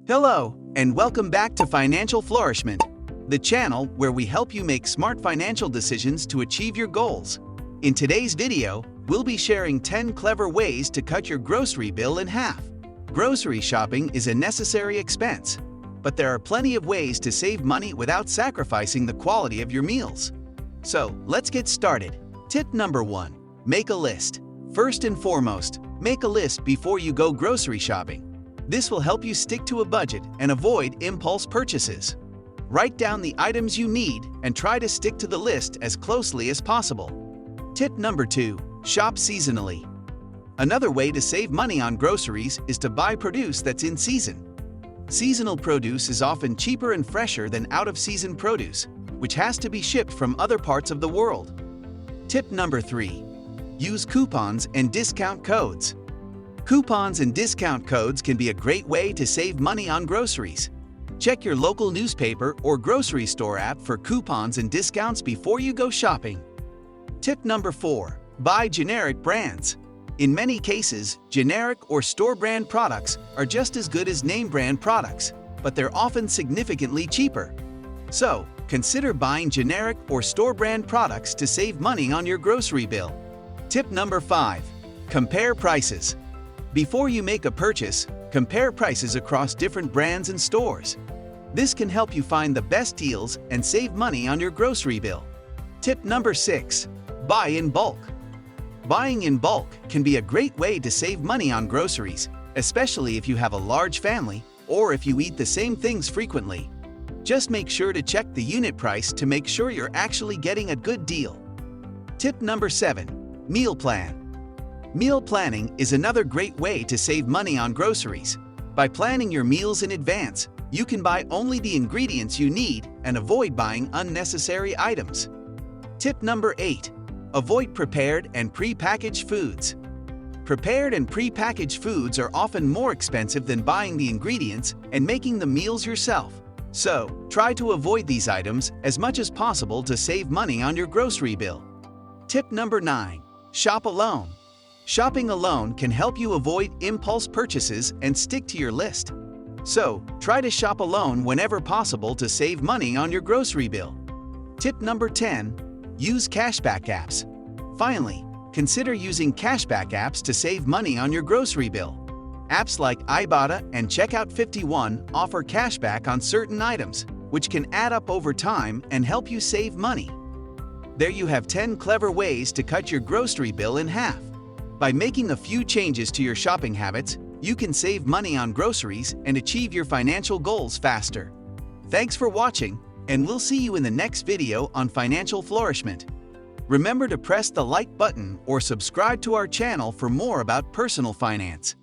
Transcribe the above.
Hello, and welcome back to Financial Flourishment, the channel where we help you make smart financial decisions to achieve your goals. In today's video, we'll be sharing 10 clever ways to cut your grocery bill in half. Grocery shopping is a necessary expense, but there are plenty of ways to save money without sacrificing the quality of your meals. So, let's get started. Tip number 1. Make a list. First and foremost, make a list before you go grocery shopping. This will help you stick to a budget and avoid impulse purchases. Write down the items you need and try to stick to the list as closely as possible. Tip number 2. Shop seasonally. Another way to save money on groceries is to buy produce that's in season. Seasonal produce is often cheaper and fresher than out-of-season produce, which has to be shipped from other parts of the world. Tip number 3. Use coupons and discount codes. Coupons and discount codes can be a great way to save money on groceries. Check your local newspaper or grocery store app for coupons and discounts before you go shopping. Tip number 4. Buy generic brands. In many cases, generic or store brand products are just as good as name brand products, but they're often significantly cheaper. So, consider buying generic or store brand products to save money on your grocery bill. Tip number 5. Compare prices. Before you make a purchase, compare prices across different brands and stores. This can help you find the best deals and save money on your grocery bill. Tip number 6. Buy in bulk. Buying in bulk can be a great way to save money on groceries, especially if you have a large family or if you eat the same things frequently. Just make sure to check the unit price to make sure you're actually getting a good deal. Tip number 7. Meal plan. Meal planning is another great way to save money on groceries. By planning your meals in advance, you can buy only the ingredients you need and avoid buying unnecessary items. Tip number 8. Avoid prepared and pre-packaged foods. Prepared and pre-packaged foods are often more expensive than buying the ingredients and making the meals yourself. So, try to avoid these items as much as possible to save money on your grocery bill. Tip number 9. Shop alone. Shopping alone can help you avoid impulse purchases and stick to your list. So, try to shop alone whenever possible to save money on your grocery bill. Tip number 10. Use cashback apps. Finally, consider using cashback apps to save money on your grocery bill. Apps like Ibotta and Checkout 51 offer cashback on certain items, which can add up over time and help you save money. There you have 10 clever ways to cut your grocery bill in half. By making a few changes to your shopping habits, you can save money on groceries and achieve your financial goals faster. Thanks for watching, and we'll see you in the next video on Financial Flourishment. Remember to press the like button or subscribe to our channel for more about personal finance.